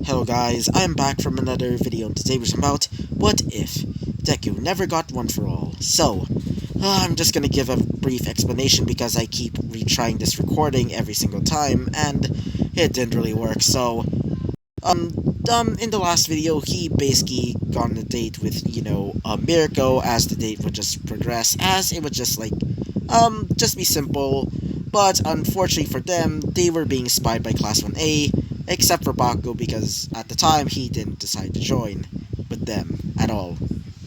Hello guys, I'm back from another video, and today we're talking about what if Deku never got one for all. So, I'm just gonna give a brief explanation because I keep retrying this recording every single time, and it didn't really work. So, in the last video, he basically got on a date with, Mirko, as the date would just progress, as it would just just be simple. But unfortunately for them, they were being spied by Class 1A, except for Baku because at the time he didn't decide to join with them at all.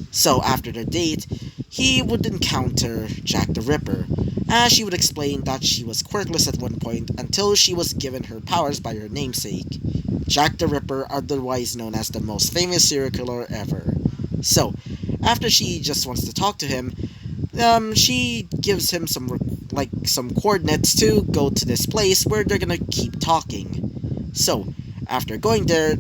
So after their date, he would encounter Jack the Ripper, as she would explain that she was quirkless at one point until she was given her powers by her namesake, Jack the Ripper, otherwise known as the most famous serial killer ever. So, after she just wants to talk to him, she gives him some coordinates to go to this place where they're gonna keep talking. So, after going there,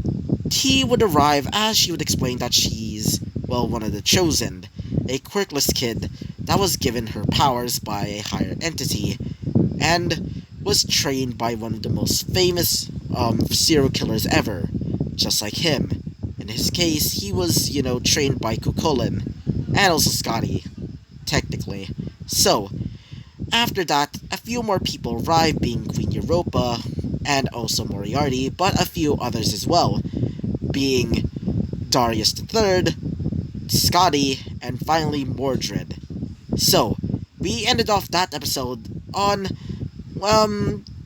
he would arrive as she would explain that she's, one of the Chosen, a quirkless kid that was given her powers by a higher entity, and was trained by one of the most famous, serial killers ever, just like him. In his case, he was, trained by Kukulin, and also Scotty, technically. So, after that, a few more people arrive, being Queen Europa, and also Moriarty, but a few others as well, being Darius III, Scotty, and finally Mordred. So, we ended off that episode on,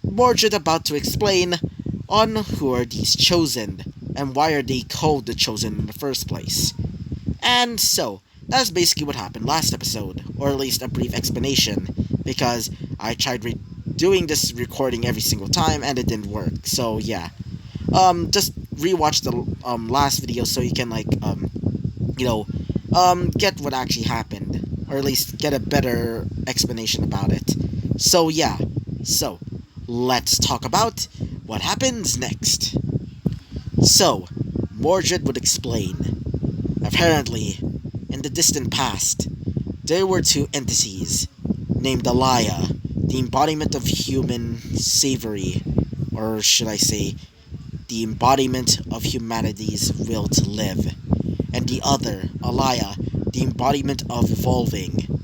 Mordred about to explain on who are these Chosen, and why are they called the Chosen in the first place. And so, that's basically what happened last episode, or at least a brief explanation, because I tried doing this recording every single time and it didn't work. So yeah, just rewatch the last video so you can get what actually happened, or at least get a better explanation about it. So yeah, so let's talk about what happens next. So, Mordred would explain. Apparently, in the distant past, there were two entities named Alaya, the embodiment of human savory, or should I say, the embodiment of humanity's will to live, and the other, Alaya, the embodiment of evolving,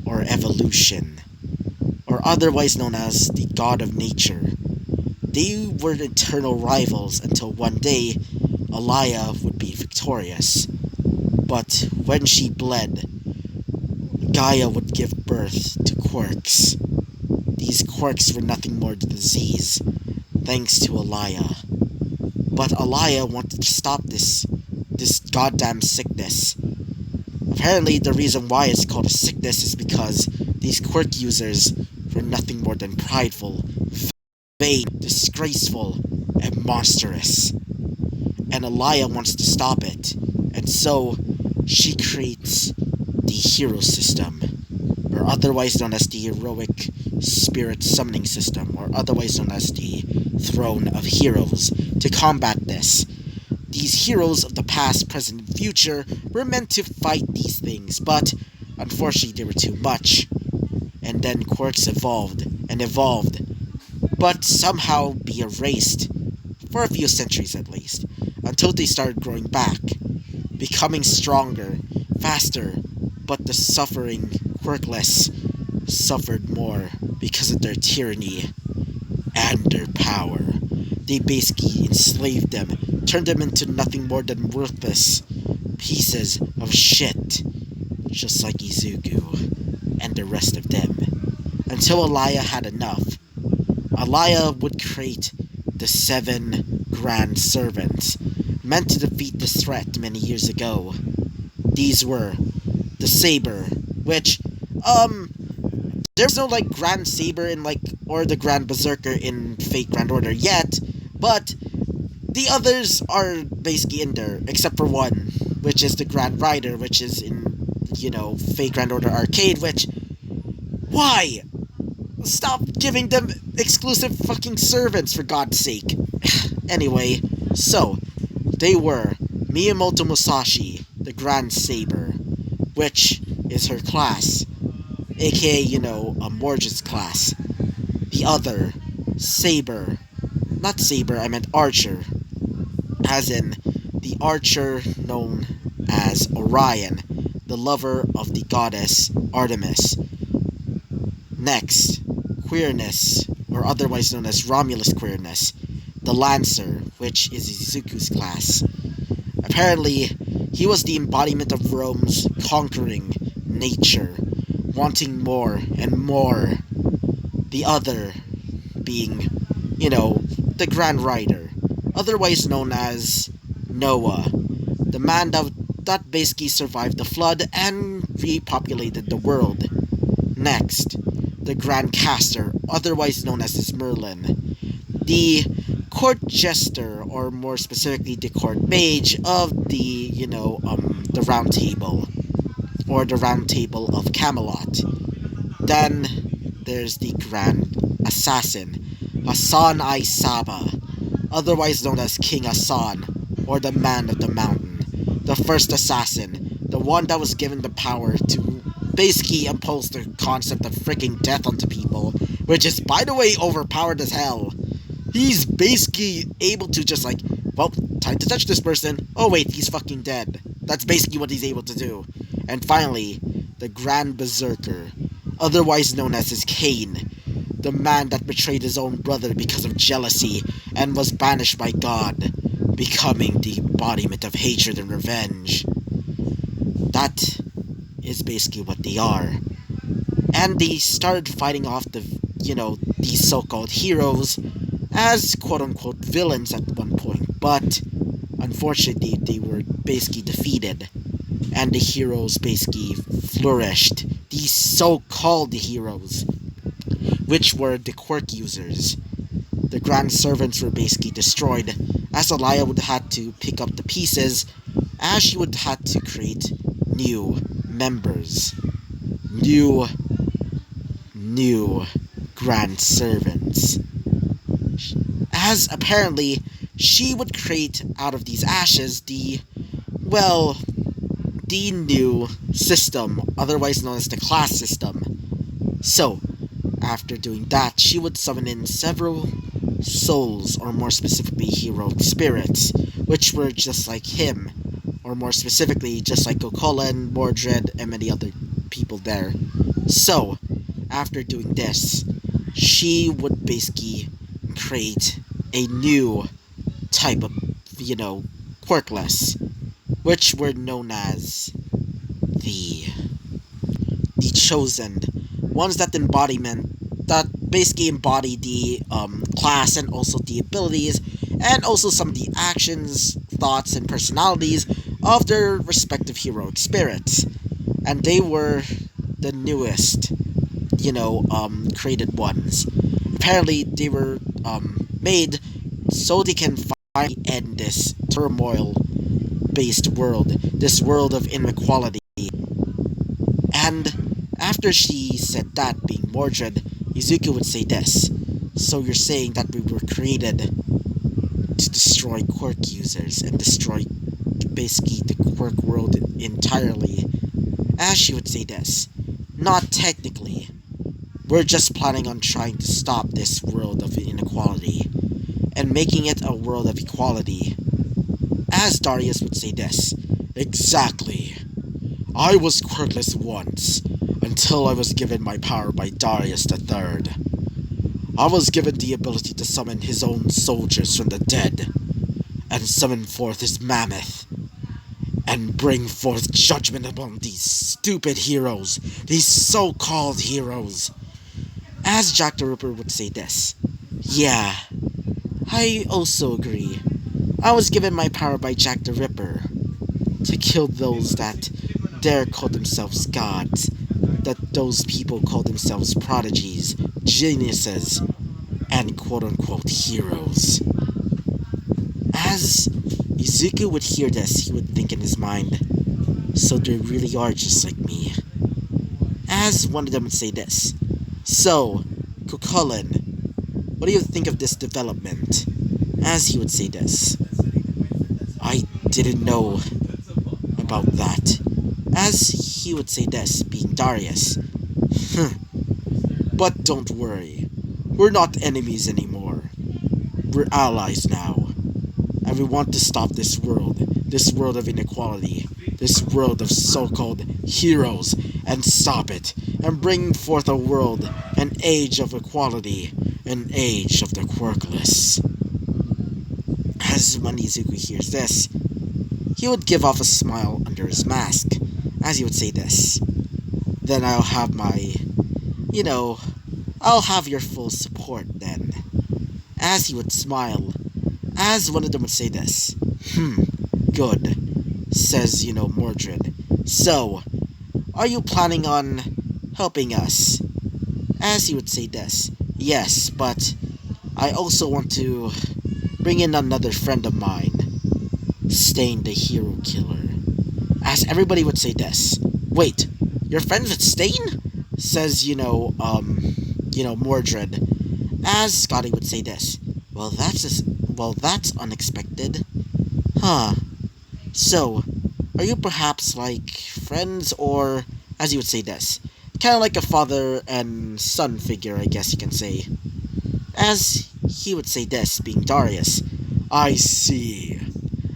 or evolution, or otherwise known as the god of nature. They were eternal rivals until one day, Alaya would be victorious. But when she bled, Gaia would give birth to quirks. These quirks were nothing more than disease, thanks to Alaya. But Alaya wanted to stop this goddamn sickness. Apparently, the reason why it's called a sickness is because these quirk users were nothing more than prideful, vain, disgraceful, and monstrous. And Alaya wants to stop it, and so she creates the hero system, or otherwise known as the heroic spirit summoning system, or otherwise known as the throne of heroes, to combat this. These heroes of the past, present, and future were meant to fight these things, but unfortunately they were too much. And then quirks evolved, but somehow be erased, for a few centuries at least, until they started growing back, becoming stronger, faster, but the suffering quirkless suffered more because of their tyranny and their power. They basically enslaved them, turned them into nothing more than worthless pieces of shit, just like Izuku and the rest of them. Until Alaya had enough. Alaya would create the 7 Grand Servants, meant to defeat this threat many years ago. These were the Saber, which, there's no, Grand Saber in, or the Grand Berserker in Fate Grand Order yet, but the others are basically in there, except for one, which is the Grand Rider, which is in, Fate Grand Order Arcade, which, why? Stop giving them exclusive fucking servants, for God's sake. Anyway, so, they were Miyamoto Musashi, the Grand Saber, which is her class, aka, Mordred's class. The other, Saber. Not Saber, I meant Archer. as in the archer known as Orion, the lover of the goddess Artemis. Next, queerness, or otherwise known as Romulus queerness, the Lancer, which is Izuku's class. Apparently, he was the embodiment of Rome's conquering nature, wanting more and more. The other being, the Grand Rider, otherwise known as Noah, the man that basically survived the flood and repopulated the world. Next, the Grand Caster, otherwise known as Merlin, the court jester, or more specifically the court mage of the Round Table, or the Round Table of Camelot. Then there's the Grand Assassin, Hassan I Saba, otherwise known as King Hassan, or the Man of the Mountain, the first assassin, the one that was given the power to basically impose the concept of freaking death onto people, which is, by the way, overpowered as hell. He's basically able to just well, time to touch this person. Oh wait, he's fucking dead. That's basically what he's able to do. And finally, the Grand Berserker, otherwise known as his Cain, the man that betrayed his own brother because of jealousy and was banished by God, becoming the embodiment of hatred and revenge. That is basically what they are. And they started fighting off these so-called heroes as quote-unquote villains at one point, but unfortunately they were basically defeated, and the heroes basically flourished. These so-called heroes, which were the quirk users. The Grand Servants were basically destroyed, as Alaya would have to pick up the pieces, as she would have to create new members. New Grand Servants. As apparently, she would create out of these ashes the new system, otherwise known as the class system. So, after doing that, she would summon in several souls, or more specifically heroic spirits, which were just like him, or more specifically just like Cocolan, Mordred, and many other people there. So, after doing this, she would basically create a new type of, quirkless, which were known as the Chosen, ones that basically embody the class and also the abilities, and also some of the actions, thoughts, and personalities of their respective heroic spirits. And they were the newest, created ones. Apparently, they were made so they can finally end this turmoil-based world, this world of inequality. And after she said that, being Mordred, Izuku would say this: "So you're saying that we were created to destroy quirk users and destroy basically the quirk world entirely?" As she would say this: "Not technically. We're just planning on trying to stop this world of inequality and making it a world of equality." As Darius would say this: "Exactly. I was quirkless once, until I was given my power by Darius III. I was given the ability to summon his own soldiers from the dead, and summon forth his mammoth, and bring forth judgment upon these stupid heroes, these so-called heroes." As Jack the Ripper would say this: "Yeah, I also agree. I was given my power by Jack the Ripper to kill those that dare call themselves gods, that those people call themselves prodigies, geniuses, and quote-unquote heroes." As Izuku would hear this, he would think in his mind, "So they really are just like me." As one of them would say this: "So, Cucullin, what do you think of this development?" As he would say this: "I didn't know about that." As he would say this, being Darius: "But don't worry, we're not enemies anymore. We're allies now." and we want to stop this world of inequality, this world of so-called heroes, and stop it, and bring forth a world, an age of equality, an age of the quirkless. As when Izuku hears this, he would give off a smile under his mask, as he would say this. Then I'll have my, I'll have your full support then. As he would smile, as one of them would say this. Good, says, Mordred. So, are you planning on helping us? As he would say this. Yes, but I also want to bring in another friend of mine, Stain the Hero Killer. As everybody would say this. Wait, you're friends with Stain? Says, Mordred. As Scotty would say this. Well, that's unexpected. Huh. So, are you perhaps, friends, or, as you would say this, kind of like a father and son figure, I guess you can say. As he would say this, being Darius. I see.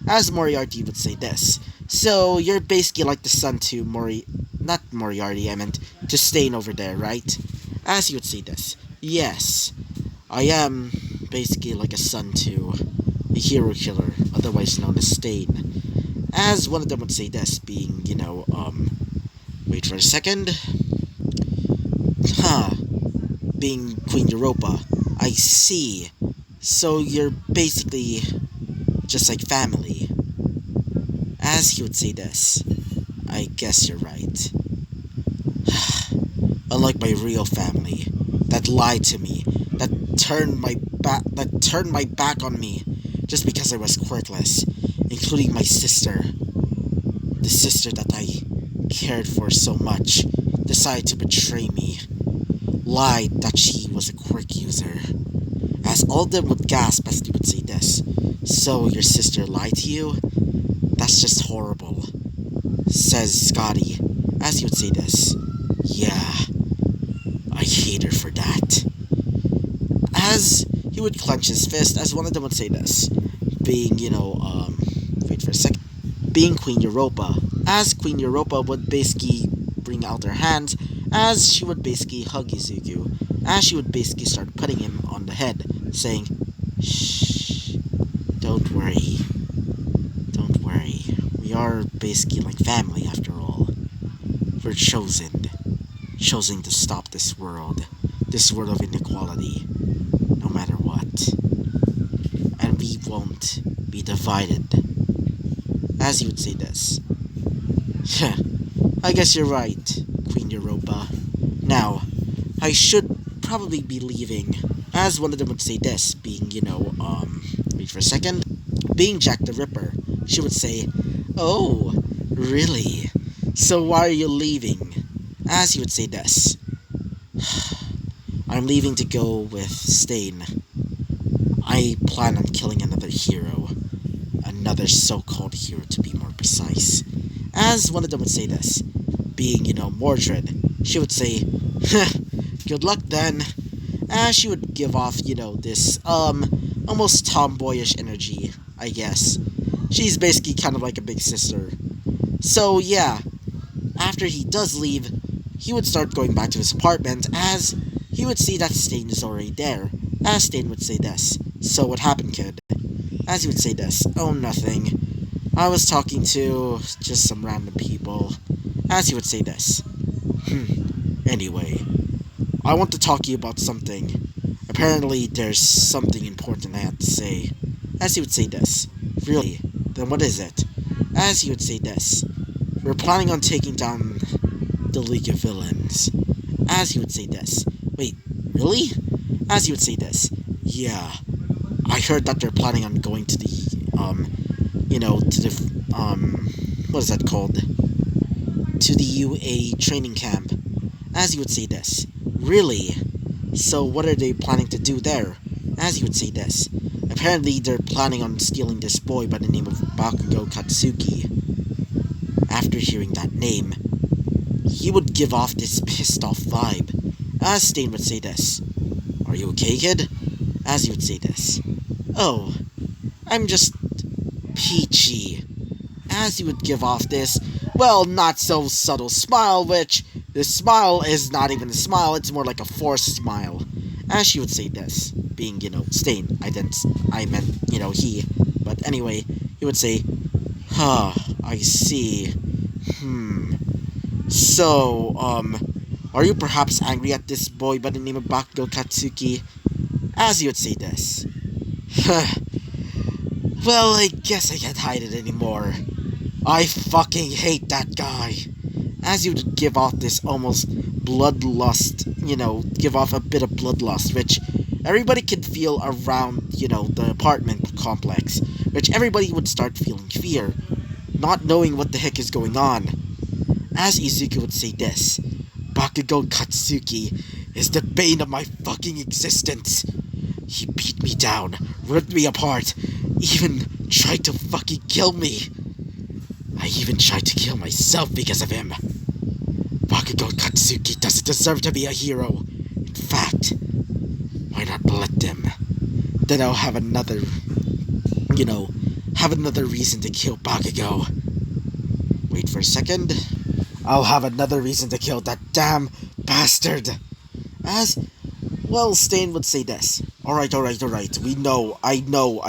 As Moriarty would say this. So, you're basically like the son to not Moriarty, I meant to Stain over there, right? As he would say this. Yes. I am basically like a son to the Hero Killer, otherwise known as Stain. As one of them would say this, being, wait for a second. Being Queen Europa. I see. So you're basically just like family. As he would say this. I guess you're right. Unlike my real family, that lied to me, that turned my back on me just because I was quirkless, including my sister. The sister that I cared for so much decided to betray me, lied that she was a quirk user. As all of them would gasp as they would say this. So your sister lied to you? That's just horrible, says Scotty, as he would say this. Yeah, I hate her for that. As he would clench his fist, as one of them would say this, being, wait for a second, being Queen Europa. As Queen Europa would basically bring out her hands, as she would basically hug Izuku, as she would basically start putting him on the head, saying, shh, don't worry, we are basically like family after all. We're chosen to stop this world of inequality, no matter what. And we won't be divided. As he would say this. I guess you're right, Queen Europa. Now, I should probably be leaving. As one of them would say this, being, wait for a second, being Jack the Ripper. She would say, oh, really? So why are you leaving? As he would say this. I'm leaving to go with Stain. I plan on killing another hero. Another so-called hero, to be more precise. As one of them would say this, being, Mordred, she would say, good luck then. As she would give off, this, almost tomboyish energy, I guess. She's basically kind of like a big sister. So, yeah, after he does leave, he would start going back to his apartment, as he would see that Stain is already there. As Stain would say this, so what happened, kid? As he would say this, oh, nothing. I was talking to just some random people. As he would say this. Anyway, I want to talk to you about something. Apparently, there's something important I have to say. As he would say this. Really? Then what is it? As he would say this. We're planning on taking down the League of Villains. As he would say this. Wait, really? As he would say this. Yeah. I heard that they're planning on going to the, what is that called? To the UA training camp. As he would say this. Really? So what are they planning to do there? As he would say this. Apparently they're planning on stealing this boy by the name of Bakugo Katsuki. After hearing that name, he would give off this pissed off vibe. As Stain would say this. Are you okay, kid? As he would say this. Oh, I'm just peachy. As he would give off this, well, not so subtle smile, which this smile is not even a smile, it's more like a forced smile. As she would say this, being, Stain. I meant, he. But anyway, he would say, huh, I see. So, are you perhaps angry at this boy by the name of Bakugo Katsuki? As he would say this. Well, I guess I can't hide it anymore. I fucking hate that guy. As you would give off this almost bloodlust, give off a bit of bloodlust, which everybody could feel around, the apartment complex, which everybody would start feeling fear, not knowing what the heck is going on. As Izuku would say this, Bakugo Katsuki is the bane of my fucking existence. He beat me down, ripped me apart, even tried to fucking kill me. I even tried to kill myself because of him. Bakugo Katsuki doesn't deserve to be a hero. In fact, why not let them? Then I'll have another reason to kill Bakugo. Wait for a second. I'll have another reason to kill that damn bastard. As, well, Stain would say this. Alright. We know. I know.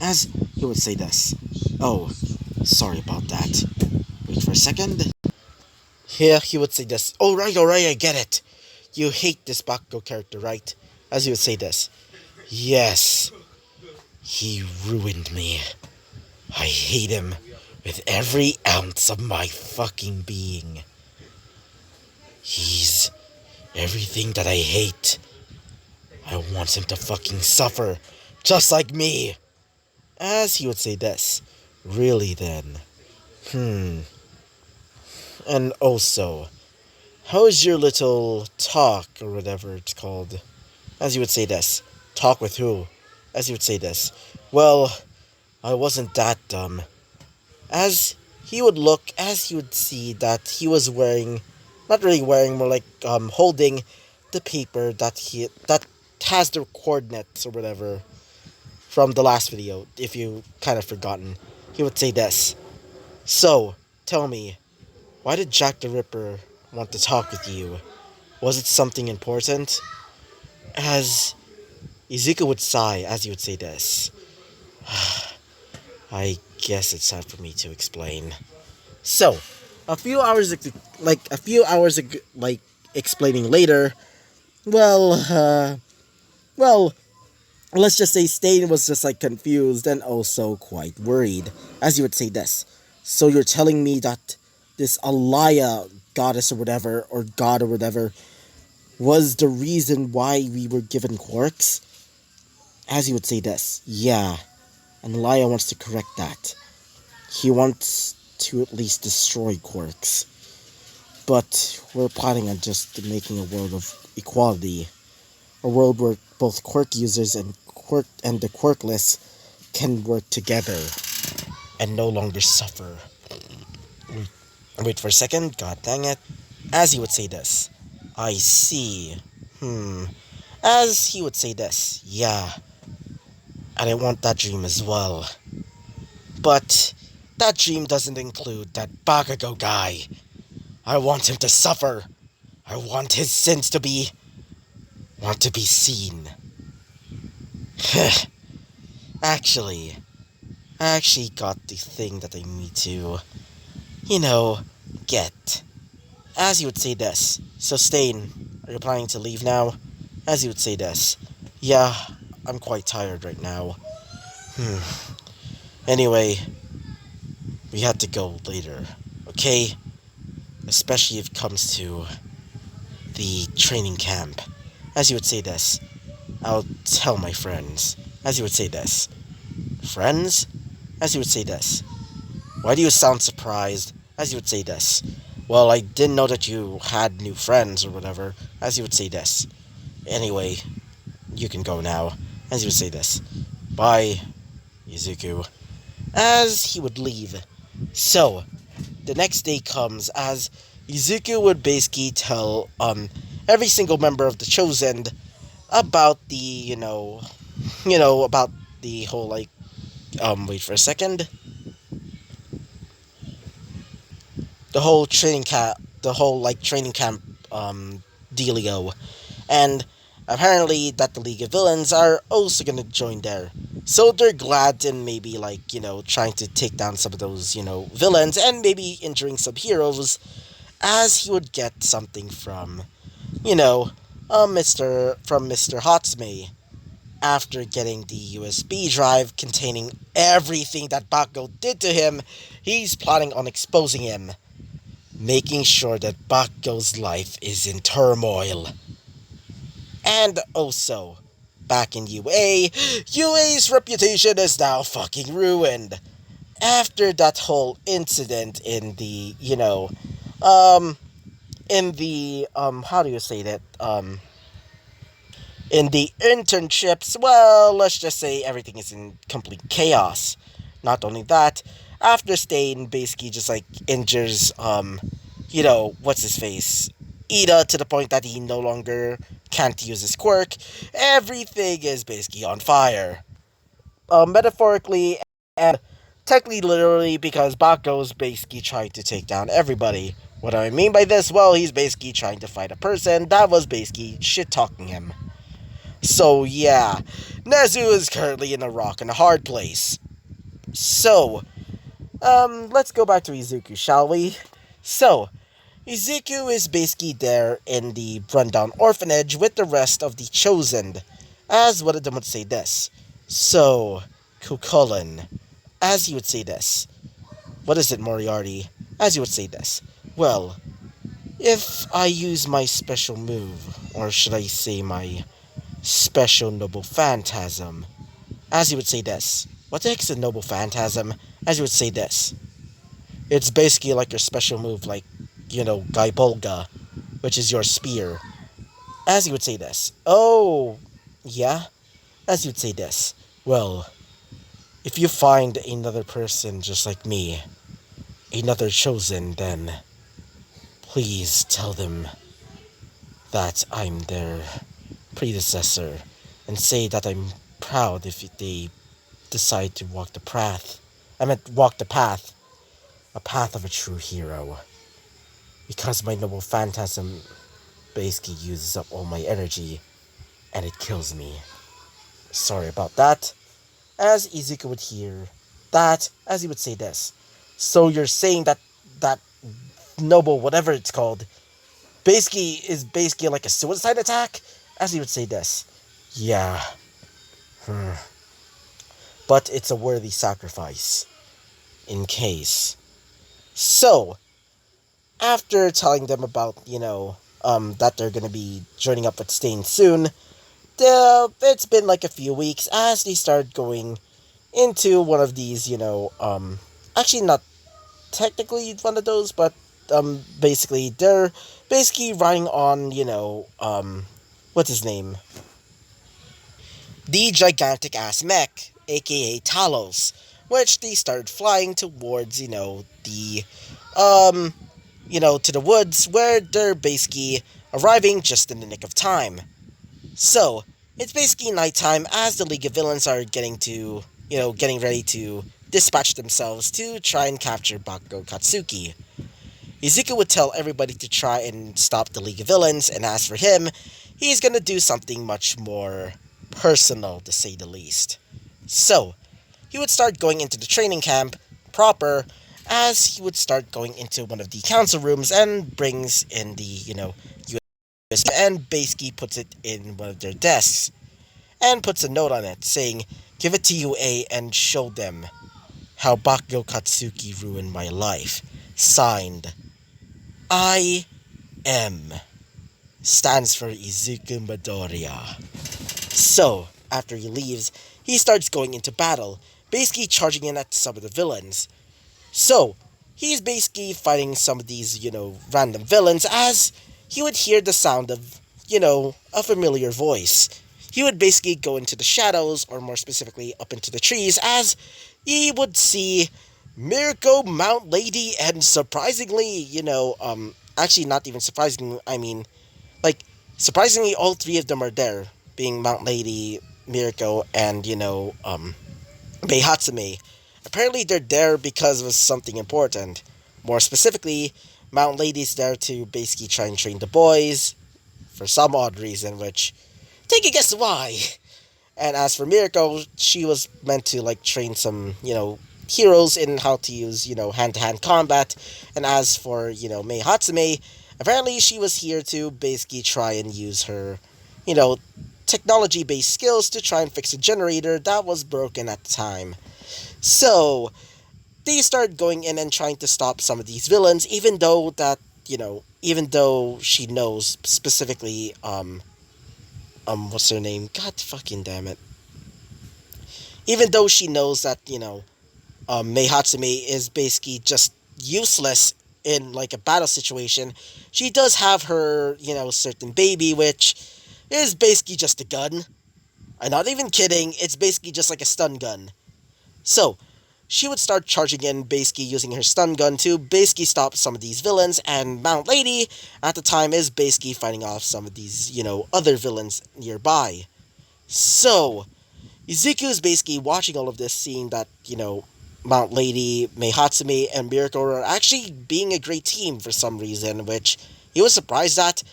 As he would say this. Oh, sorry about that. Wait for a second. Here he would say this. Alright, I get it. You hate this Bakugo character, right? As he would say this. Yes. He ruined me. I hate him with every ounce of my fucking being. He's everything that I hate. I want him to fucking suffer, just like me. As he would say this. Really then? And also, how is your little talk, or whatever it's called? As you would say this. Talk with who? As you would say this. Well, I wasn't that dumb. As he would see that he was wearing, not really wearing, more like holding the paper that has the coordinates or whatever from the last video, if you kind of forgotten. He would say this. So, tell me, why did Jack the Ripper want to talk with you? Was it something important? As Izuku would sigh as he would say this. I guess it's time for me to explain. So, a few hours explaining later, well, let's just say Stain was just confused and also quite worried, as he would say this. So you're telling me that this Alaya goddess or whatever, or god or whatever, was the reason why we were given quirks? As he would say this. Yeah. And Alaya wants to correct that. He wants to at least destroy quirks. But we're planning on just making a world of equality. A world where both quirk users and the quirkless can work together and no longer suffer. Wait for a second, god dang it. As he would say this. I see. As he would say this. Yeah. And I want that dream as well. But that dream doesn't include that Bakugo guy. I want him to suffer. I want his sins to be seen. Actually, I actually got the thing that I need to, get. As he would say this. So Stain, are you planning to leave now? As he would say this. Yeah, I'm quite tired right now. Anyway, we had to go later, okay? Especially if it comes to the training camp. As he would say this. I'll tell my friends. As he would say this. Friends? As he would say this. Why do you sound surprised? As he would say this. Well, I didn't know that you had new friends or whatever. As he would say this. Anyway, you can go now. As he would say this. Bye, Izuku. As he would leave. So, the next day comes as Izuku would basically tell every single member of the Chosen about the, about the whole, wait for a second. The whole training camp dealio, and apparently that the League of Villains are also gonna join there. So they're glad and maybe trying to take down some of those villains and maybe injuring some heroes, as he would get something from you know Mr. Hotsme after getting the USB drive containing everything that Bakugo did to him. He's planning on exposing him, making sure that Bakugo's life is in turmoil. And also, back in UA, UA's reputation is now fucking ruined. After that whole incident in the, how do you say that? In the internships, well, let's just say everything is in complete chaos. Not only that, after Stain basically just injures, what's his face? Ida, to the point that he no longer can't use his quirk, everything is basically on fire. Metaphorically and technically literally, because Bakugo's basically trying to take down everybody. What do I mean by this? Well, he's basically trying to fight a person that was basically shit talking him. So yeah, Nezu is currently in a rock and a hard place. So, let's go back to Izuku, shall we? So, Izuku is basically there in the rundown orphanage with the rest of the Chosen, as one of them would say this. So, Kukulin, as he would say this. What is it, Moriarty? As you would say this. Well, if I use my special move, or should I say my special noble phantasm, as you would say this. What the heck's a noble phantasm? As you would say this. It's basically like your special move, like, Gaibolga, which is your spear. As you would say this. Oh, yeah? As you'd say this. Well, if you find another person just like me, another chosen, then please tell them that I'm their predecessor, and say that I'm proud if they decide to walk the path. I meant walk the path, a path of a true hero. Because my noble phantasm basically uses up all my energy, and it kills me. Sorry about that. As Izuku would hear that, as he would say this. So you're saying that noble, whatever it's called, is basically like a suicide attack? As he would say this. Yeah. But it's a worthy sacrifice. In case. So, after telling them about, that they're gonna be joining up with Stain soon, it's been like a few weeks as they start going into one of these, actually not technically one of those, but, basically, they're basically riding on, what's his name? The gigantic ass mech, aka Talos, which they start flying towards, um, to the woods where they're basically arriving just in the nick of time. So, it's basically nighttime as the League of Villains are getting ready to dispatch themselves to try and capture Bakugo Katsuki. Izuku would tell everybody to try and stop the League of Villains, and as for him, he's gonna do something much more personal, to say the least. So, he would start going into the training camp proper, as he would start going into one of the council rooms and brings in the, USB and basically puts it in one of their desks and puts a note on it saying, "Give it to UA and show them how Bakugo Katsuki ruined my life. Signed, I M." Stands for Izuku Midoriya. So, after he leaves, he starts going into battle, basically charging in at some of the villains. So, he's basically fighting some of these, random villains as he would hear the sound of, a familiar voice. He would basically go into the shadows, or more specifically, up into the trees, as he would see Mirko, Mount Lady, and surprisingly, actually not even surprisingly, I mean, surprisingly, all three of them are there, being Mount Lady, Mirko, and, Meihatsume. Apparently, they're there because of something important. More specifically, Mount Lady's there to basically try and train the boys for some odd reason, which take a guess why. And as for Mirko, she was meant to like train some, heroes in how to use, hand to hand combat. And as for, Mei Hatsume, apparently she was here to basically try and use her, you know, technology based skills to try and fix a generator that was broken at the time. So, they start going in and trying to stop some of these villains, even though she knows specifically, what's her name? God fucking damn it. Even though she knows that, Mei Hatsume is basically just useless in like a battle situation, she does have her, certain baby, which is basically just a gun. I'm not even kidding, it's basically just like a stun gun. So, she would start charging in, basically using her stun gun to basically stop some of these villains, and Mount Lady, at the time, is basically fighting off some of these, other villains nearby. So, Izuku is basically watching all of this, seeing that, Mount Lady, Meihatsume, and Mirko are actually being a great team for some reason, which he was surprised at,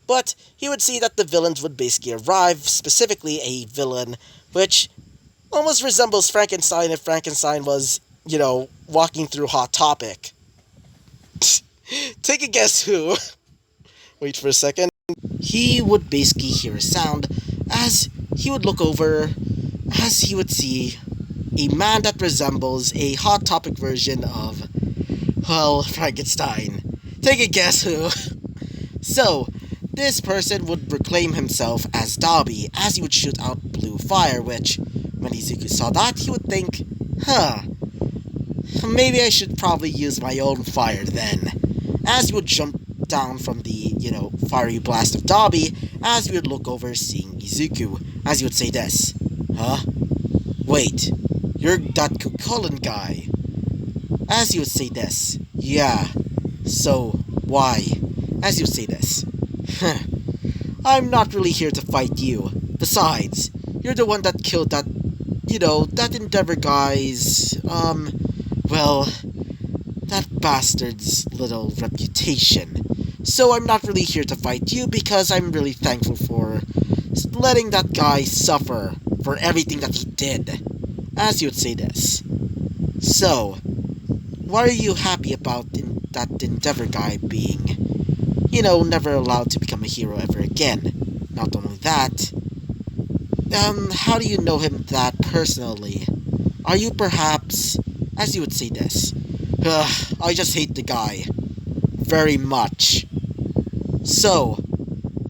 but he would see that the villains would basically arrive, specifically a villain which almost resembles Frankenstein if Frankenstein was, walking through Hot Topic. Take a guess who. Wait for a second. He would basically hear a sound as he would look over, as he would see a man that resembles a Hot Topic version of, well, Frankenstein. Take a guess who. So, this person would proclaim himself as Dobby, as he would shoot out blue fire, which, when Izuku saw that, he would think, maybe I should probably use my own fire then. As he would jump down from the, fiery blast of Dobby, as he would look over seeing Izuku, as he would say this, huh? Wait, you're that Kukulin guy. As he would say this, yeah, so, why? As he would say this, I'm not really here to fight you. Besides, you're the one that killed that, that Endeavor guy's, that bastard's little reputation. So I'm not really here to fight you because I'm really thankful for letting that guy suffer for everything that he did. As you would say this. So, why are you happy about that Endeavor guy being, never allowed to become a hero ever again? Not only that, how do you know him that personally? Are you perhaps, as you would say this, I just hate the guy. Very much. So,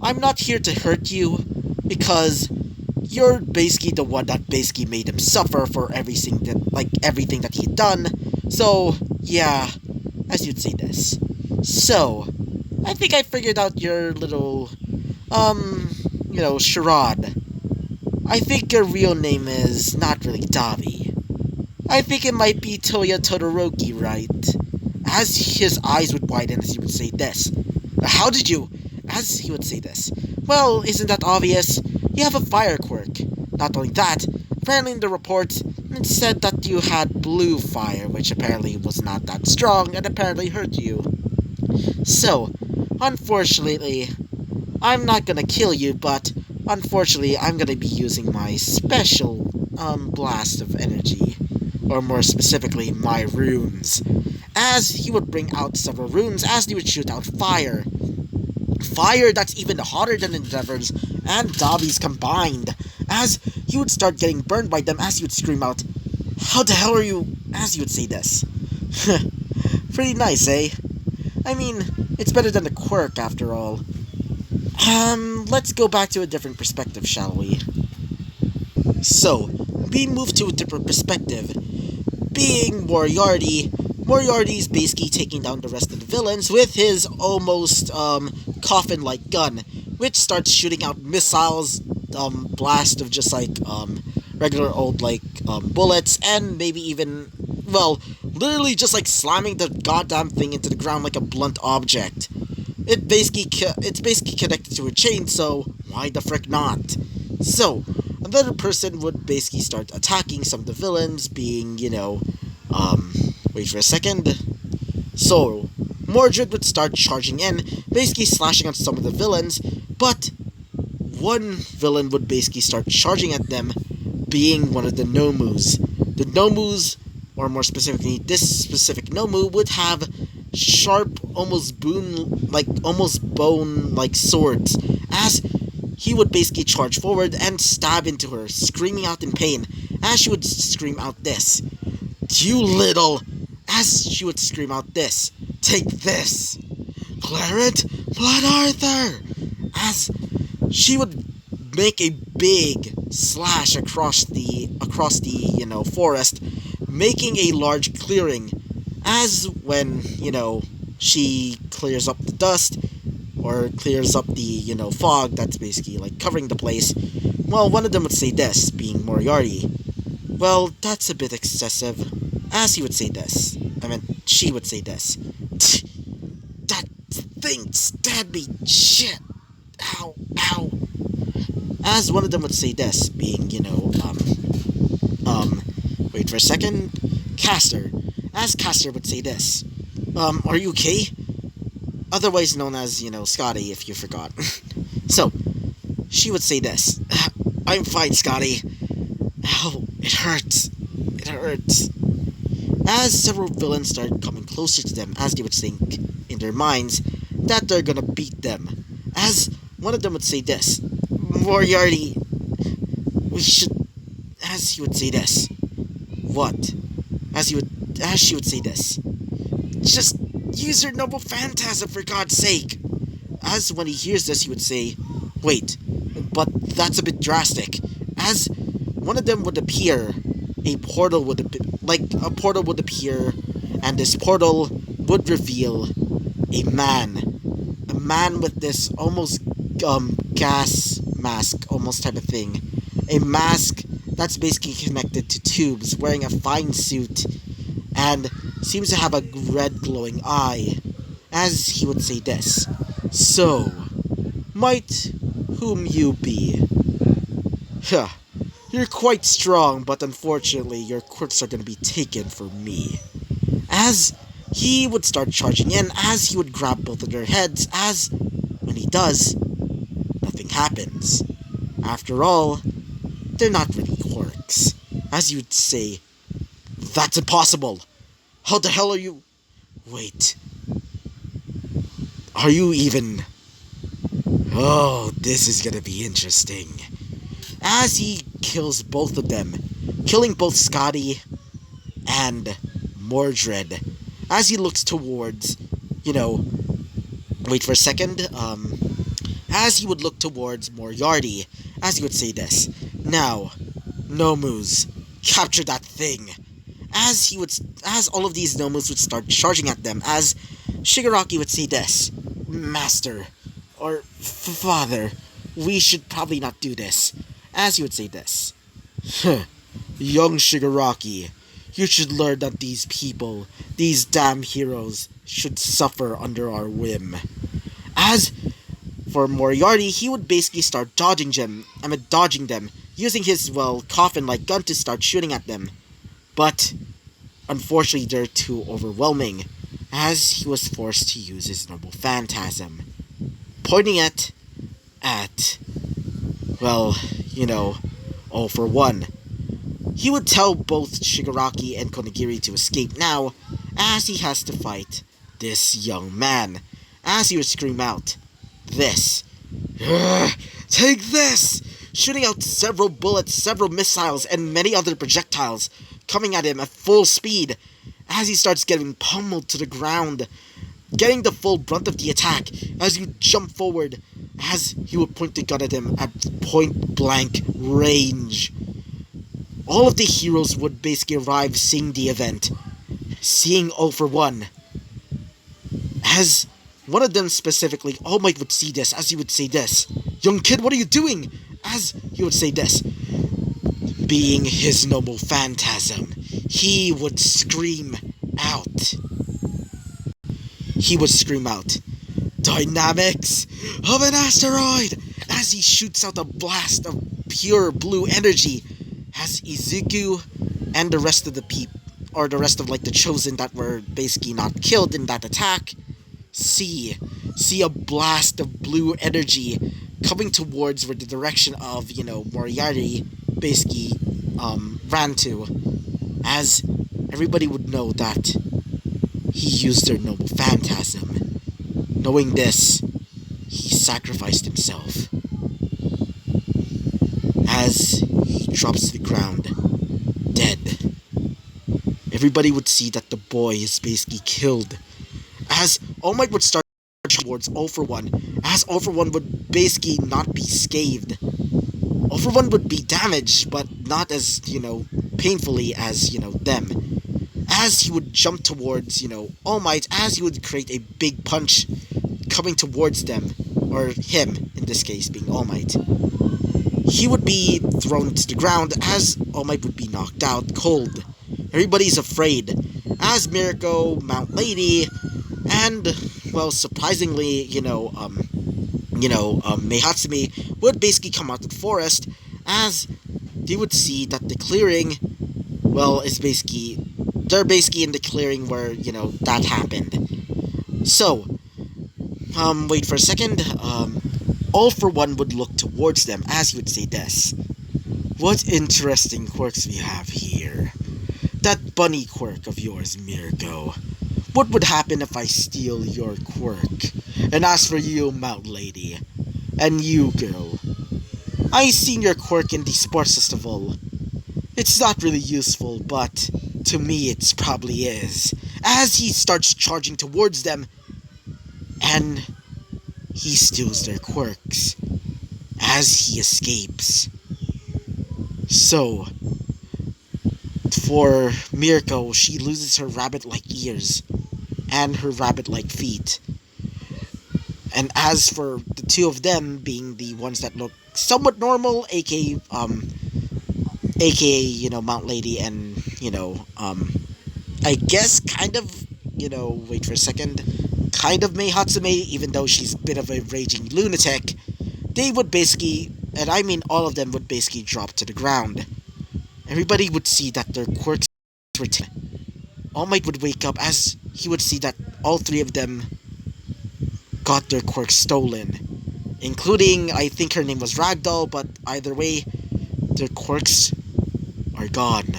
I'm not here to hurt you, because you're basically the one that basically made him suffer for everything that he'd done. So, yeah, as you'd say this. So, I think I figured out your little, charade. I think your real name is not really Davi. I think it might be Toya Todoroki, right? As his eyes would widen as he would say this. How did you? As he would say this. Well, isn't that obvious? You have a fire quirk. Not only that, apparently in the report, it said that you had blue fire, which apparently was not that strong and apparently hurt you. So, unfortunately, I'm not gonna kill you, but unfortunately, I'm gonna be using my special, blast of energy. Or more specifically, my runes. As he would bring out several runes, as he would shoot out fire. Fire that's even hotter than Endeavor's and Dobby's combined. As he would start getting burned by them, as he would scream out, how the hell are you? As he would say this. Pretty nice, eh? I mean, it's better than the quirk, after all. Let's go back to a different perspective, shall we? So, we move to a different perspective. Being Moriarty's basically taking down the rest of the villains with his almost, coffin-like gun, which starts shooting out missiles, blast of just like, regular old, bullets, and maybe even, well, literally just like slamming the goddamn thing into the ground like a blunt object. It's basically connected to a chain, so why the frick not? So, another person would basically start attacking some of the villains, being, um, wait for a second. So, Mordred would start charging in, basically slashing at some of the villains, but one villain would basically start charging at them, being one of the Nomus. The Nomus, or more specifically, this specific Nomu, would have sharp, almost bone-like swords, as he would basically charge forward and stab into her, screaming out in pain, as she would scream out this. You little... As she would scream out this. Take this! Clarent Blood Arthur! As she would make a big slash across the forest, making a large clearing, as when, she clears up the dust, or clears up the, fog that's basically, covering the place, well, one of them would say this, being Moriarty. Well, that's a bit excessive, as he would say this. She would say this. That thing stabbed me, shit! Ow, ow. As one of them would say this, being, wait for a second, Castor. As Castor would say this. Are you okay? Otherwise known as, Scotty, if you forgot. So, she would say this. I'm fine, Scotty. Ow, it hurts. It hurts. As several villains started coming closer to them, as they would think in their minds that they're gonna beat them. As one of them would say this. Moriarty, we should... As he would say this. What? As she would say this. Just use your noble phantasm, for God's sake! As when he hears this, he would say, wait, but that's a bit drastic. As one of them would appear, a portal would appear, and this portal would reveal a man with this almost gas mask, almost type of thing, a mask that's basically connected to tubes, wearing a fine suit, and seems to have a red glowing eye, as he would say this. So, might whom you be? Huh. You're quite strong, but unfortunately your quirks are going to be taken for me. As he would start charging in, as he would grab both of their heads, as when he does, nothing happens. After all, they're not really quirks. As you'd say, that's impossible. How the hell are you... Wait. Are you even... Oh, this is gonna be interesting. As he kills both of them, killing both Scotty and Mordred, as he looks towards, wait for a second, as he would look towards Moriarty, as he would say this. Now, Nomus, capture that thing. As all of these Nomus would start charging at them, as Shigaraki would say this. Master, or father, we should probably not do this. As he would say this. Young Shigaraki, you should learn that these people, these damn heroes, should suffer under our whim. As for Moriarty, he would basically start dodging them, using his, coffin-like gun to start shooting at them. But, unfortunately, they're too overwhelming, as he was forced to use his noble phantasm, pointing it at, all for one. He would tell both Shigaraki and Konigiri to escape now, as he has to fight this young man, as he would scream out, this. Take this! Shooting out several bullets, several missiles, and many other projectiles, coming at him at full speed, as he starts getting pummeled to the ground, getting the full brunt of the attack, as you jump forward, as he would point the gun at him at point-blank range. All of the heroes would basically arrive seeing the event, seeing all for one. As one of them specifically, All Might would see this, as he would say this. Young kid, what are you doing? As he would say this. Being his noble phantasm, he would scream out. He would scream out, Dynamics of an asteroid! As he shoots out a blast of pure blue energy as Izuku and the rest of the people, or the rest of like the chosen that were basically not killed in that attack, see a blast of blue energy coming towards where the direction of, Moriarty basically ran to, as everybody would know that he used their noble phantasm. Knowing this, he sacrificed himself as he drops to the ground, dead. Everybody would see that the boy is basically killed, as All Might would start towards All For One, as All For One would basically not be scathed. All For One would be damaged, but not as, painfully as, them. As he would jump towards, All Might, as he would create a big punch coming towards them, or him, in this case, being All Might. He would be thrown to the ground, as All Might would be knocked out cold. Everybody's afraid, as Mirko, Mount Lady, and, well, surprisingly, Meihatsumi would basically come out of the forest, as they would see that the clearing, well, they're basically in the clearing where, that happened. So, wait for a second, All For One would look towards them, as he would say this. What interesting quirks we have here. That bunny quirk of yours, Mirko. What would happen if I steal your quirk? And as for you, Mount Lady, and you, girl, I seen your quirk in the sports festival. It's not really useful, but to me it probably is. As he starts charging towards them, and he steals their quirks as he escapes. So, for Mirko, she loses her rabbit-like ears and her rabbit-like feet. And as for the two of them being the ones that look somewhat normal, aka, Mount Lady and, I guess kind of, wait for a second, kind of Mei Hatsume, even though she's a bit of a raging lunatic, they would basically, and I mean all of them, would basically drop to the ground. Everybody would see that their quirks were All Might would wake up as he would see that all three of them got their quirks stolen. Including, I think her name was Ragdoll, but either way, their quirks are gone.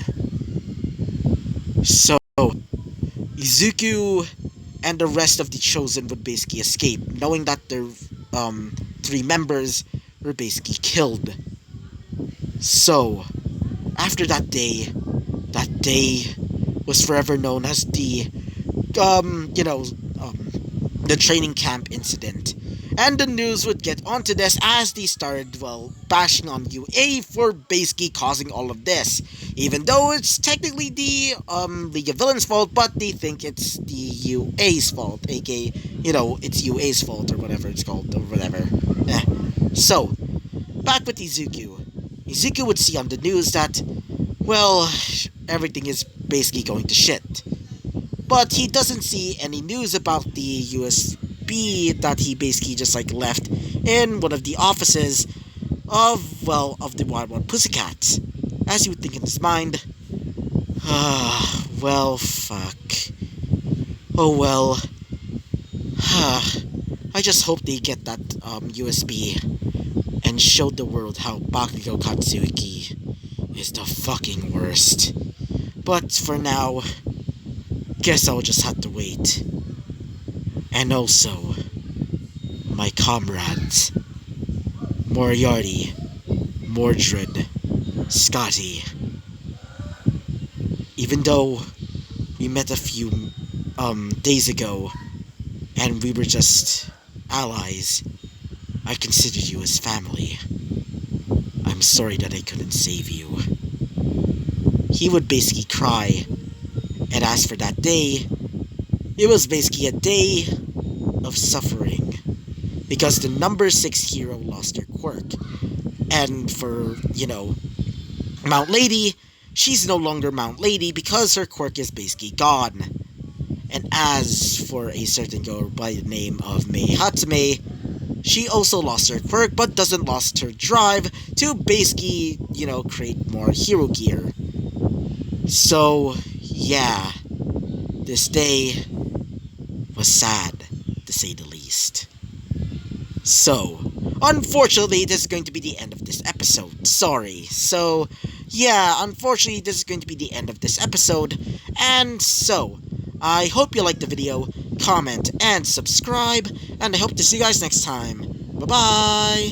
So, Izuku and the rest of the Chosen would basically escape, knowing that their three members were basically killed. So, after that day was forever known as the training camp incident. And the news would get onto this as they started, well, bashing on UA for basically causing all of this. Even though it's technically the League of Villains' fault, but they think it's the UA's fault, aka, it's UA's fault or whatever it's called, or whatever. So, back with Izuku. Izuku would see on the news that, well, everything is basically going to shit. But he doesn't see any news about the USB that he basically just left in one of the offices of the Wild Wild Pussycats. As he would think in his mind, well, fuck. Oh well. I just hope they get that USB and show the world how Bakugo Katsuki is the fucking worst. But for now, guess I'll just have to wait. And also, my comrades, Moriarty, Mordred, Scotty. Even though we met a few days ago and we were just allies, I consider you as family. I'm sorry that I couldn't save you. He would basically cry. And as for that day, it was basically a day of suffering. Because the number 6 hero lost her quirk. And for, Mount Lady, she's no longer Mount Lady because her quirk is basically gone. And as for a certain girl by the name of Mei Hatsume, she also lost her quirk, but doesn't lost her drive to basically, create more hero gear. So, yeah, this day was sad, to say the least. So, unfortunately, this is going to be the end of this episode. Sorry. So, yeah, unfortunately, this is going to be the end of this episode. And so, I hope you liked the video, comment, and subscribe, and I hope to see you guys next time. Bye-bye!